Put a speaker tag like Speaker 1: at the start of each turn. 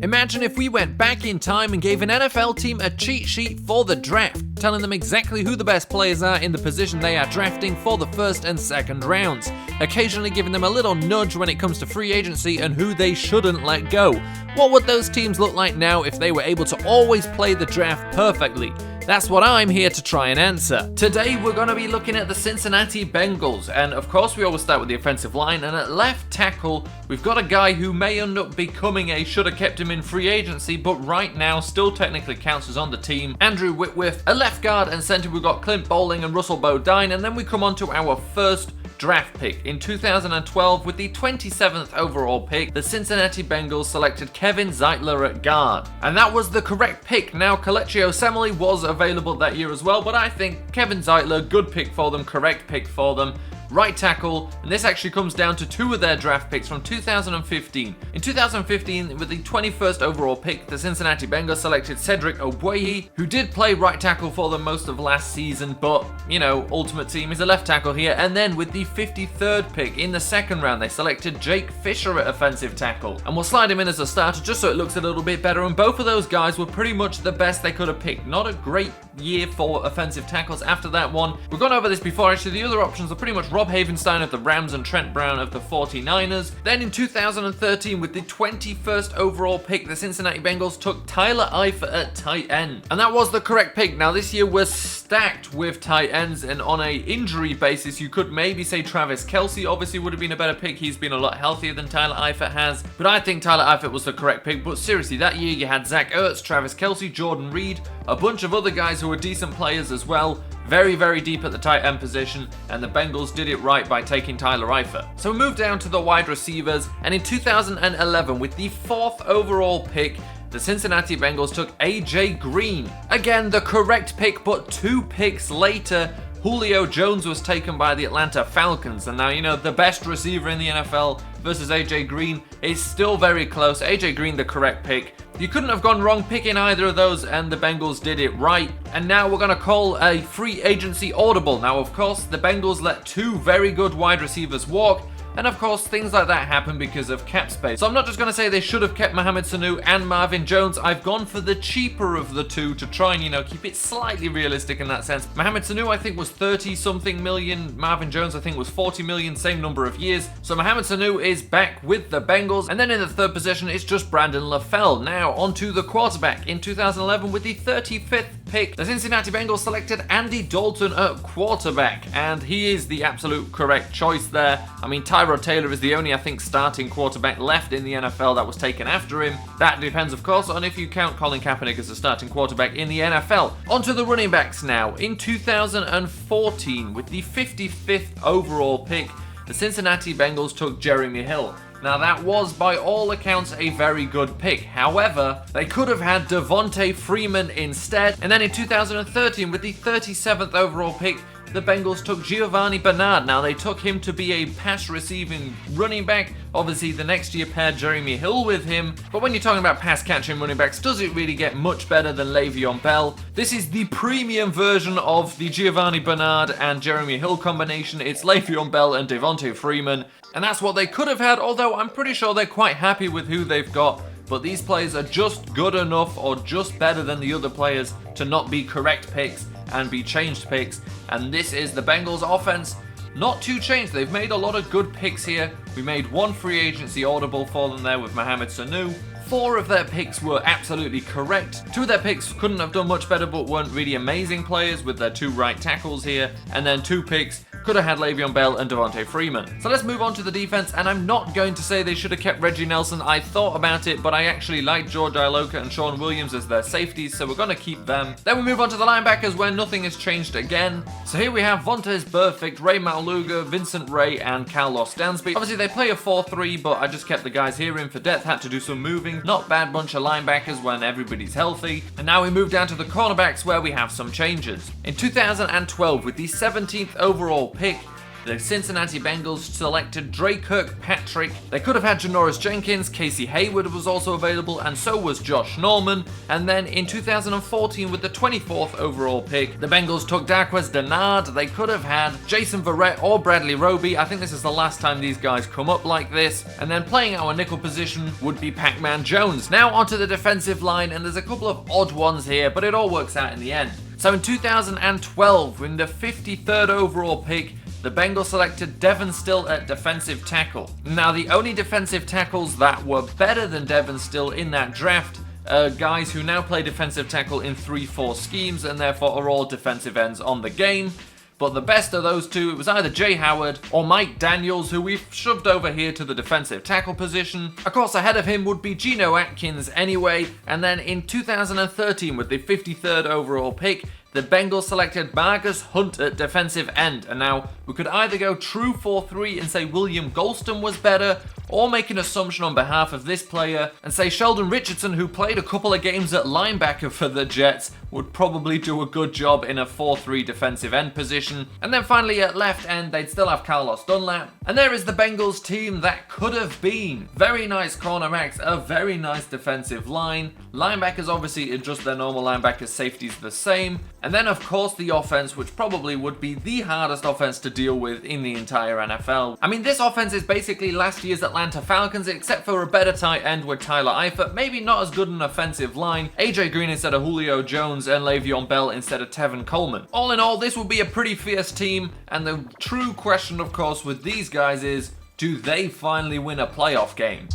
Speaker 1: Imagine if we went back in time and gave an NFL team a cheat sheet for the draft, telling them exactly who the best players are in the position they are drafting for the first and second rounds, occasionally giving them a little nudge when it comes to free agency and who they shouldn't let go. What would those teams look like now if they were able to always play the draft perfectly? That's what I'm here to try and answer. Today we're going to be looking at the Cincinnati Bengals, and of course we always start with the offensive line, and at left tackle we've got a guy who may end up becoming a should have kept him in free agency, but right now still technically counts as on the team, Andrew Whitworth. At left guard and centre we've got Clint Bowling and Russell Bodine, and then we come on to our first draft pick. In 2012, with the 27th overall pick, the Cincinnati Bengals selected Kevin Zeitler at guard. And that was the correct pick. Now, Kelechi Osemele was available that year as well, but I think Kevin Zeitler, good pick for them, correct pick for them. Right tackle, and this actually comes down to two of their draft picks from 2015. In 2015, with the 21st overall pick, the Cincinnati Bengals selected Cedric Ogbuehi, who did play right tackle for them most of last season, but, you know, ultimate team is a left tackle here. And then with the 53rd pick in the second round, they selected Jake Fisher at offensive tackle. And we'll slide him in as a starter just so it looks a little bit better, and both of those guys were pretty much the best they could have picked. Not a great year for offensive tackles after that one. We've gone over this before, actually. The other options are pretty much Rob Havenstein of the Rams and Trent Brown of the 49ers. Then in 2013, with the 21st overall pick, the Cincinnati Bengals took Tyler Eifert at tight end. And that was the correct pick. Now this year was stacked with tight ends, and on a injury basis, you could maybe say Travis Kelce obviously would have been a better pick. He's been a lot healthier than Tyler Eifert has. But I think Tyler Eifert was the correct pick. But seriously, that year you had Zach Ertz, Travis Kelce, Jordan Reed, a bunch of other guys who were decent players as well. Very, very deep at the tight end position, and the Bengals did it right by taking Tyler Eifert. So we move down to the wide receivers, and in 2011, with the 4th overall pick, the Cincinnati Bengals took AJ Green. Again, the correct pick, but 2 picks later, Julio Jones was taken by the Atlanta Falcons. And now, you know, the best receiver in the NFL versus AJ Green is still very close. AJ Green, the correct pick. You couldn't have gone wrong picking either of those, and the Bengals did it right. And now we're going to call a free agency audible. Now, of course, the Bengals let 2 very good wide receivers walk. And of course, things like that happen because of cap space. So I'm not just going to say they should have kept Mohamed Sanu and Marvin Jones. I've gone for the cheaper of the two to try and, you know, keep it slightly realistic in that sense. Mohamed Sanu, I think, was 30-something million. Marvin Jones, I think, was 40 million, same number of years. So Mohamed Sanu is back with the Bengals. And then in the third position, it's just Brandon LaFell. Now, onto the quarterback. In 2011, with the 35th pick, the Cincinnati Bengals selected Andy Dalton at quarterback. And he is the absolute correct choice there. I mean, Tyrod Taylor is the only, I think, starting quarterback left in the NFL that was taken after him. That depends, of course, on if you count Colin Kaepernick as a starting quarterback in the NFL. Onto the running backs now. In 2014, with the 55th overall pick, the Cincinnati Bengals took Jeremy Hill. Now that was, by all accounts, a very good pick. However, they could have had Devontae Freeman instead. And then in 2013, with the 37th overall pick, the Bengals took Giovanni Bernard. Now, they took him to be a pass-receiving running back. Obviously, the next year paired Jeremy Hill with him. But when you're talking about pass-catching running backs, does it really get much better than Le'Veon Bell? This is the premium version of the Giovanni Bernard and Jeremy Hill combination. It's Le'Veon Bell and Devontae Freeman. And that's what they could have had, although I'm pretty sure they're quite happy with who they've got. But these players are just good enough or just better than the other players to not be correct picks and be changed picks. And this is the Bengals offense. Not too changed. They've made a lot of good picks here. We made 1 free agency audible for them there with Mohamed Sanu. 4 of their picks were absolutely correct. 2 of their picks couldn't have done much better but weren't really amazing players with their 2 right tackles here. And then 2 picks could have had Le'Veon Bell and Devontae Freeman. So let's move on to the defense, and I'm not going to say they should have kept Reggie Nelson. I thought about it, but I actually like George Iloka and Sean Williams as their safeties, so we're going to keep them. Then we move on to the linebackers, where nothing has changed again. So here we have Vontaze Burfict, Ray Maluga, Vincent Ray, and Carlos Dansby. Obviously, they play a 4-3, but I just kept the guys here in for depth, had to do some moving. Not bad bunch of linebackers when everybody's healthy. And now we move down to the cornerbacks, where we have some changes. In 2012, with the 17th overall pick, The Cincinnati Bengals selected Dre Kirkpatrick. They could have had Janoris Jenkins, Casey Hayward was also available, and so was Josh Norman. And then in 2014, with the 24th overall pick, the Bengals took Darqueze Dennard. They could have had Jason Verrett or Bradley Roby. I think this is the last time these guys come up like this. And then playing our nickel position would be Pac-Man Jones. Now onto the defensive line, and there's a couple of odd ones here, but it all works out in the end. So in 2012, in the 53rd overall pick, the Bengals selected Devon Still at defensive tackle. Now, the only defensive tackles that were better than Devon Still in that draft are guys who now play defensive tackle in 3-4 schemes and therefore are all defensive ends on the game. But the best of those two, it was either Jay Howard or Mike Daniels, who we've shoved over here to the defensive tackle position. Of course, ahead of him would be Geno Atkins anyway. And then in 2013, with the 53rd overall pick, the Bengals selected Margus Hunt at defensive end. And now, we could either go true 4-3 and say William Golston was better, or make an assumption on behalf of this player and say Sheldon Richardson, who played a couple of games at linebacker for the Jets, would probably do a good job in a 4-3 defensive end position. And then finally at left end, they'd still have Carlos Dunlap. And there is the Bengals team that could have been. Very nice cornerbacks, a very nice defensive line. Linebackers obviously are just their normal linebackers, safeties the same. And then of course the offense, which probably would be the hardest offense to deal with in the entire NFL. I mean, this offense is basically last year's Atlanta Falcons, except for a better tight end with Tyler Eifert, maybe not as good an offensive line, AJ Green instead of Julio Jones, and Le'Veon Bell instead of Tevin Coleman. All in all, this would be a pretty fierce team, and the true question, of course, with these guys is, do they finally win a playoff game?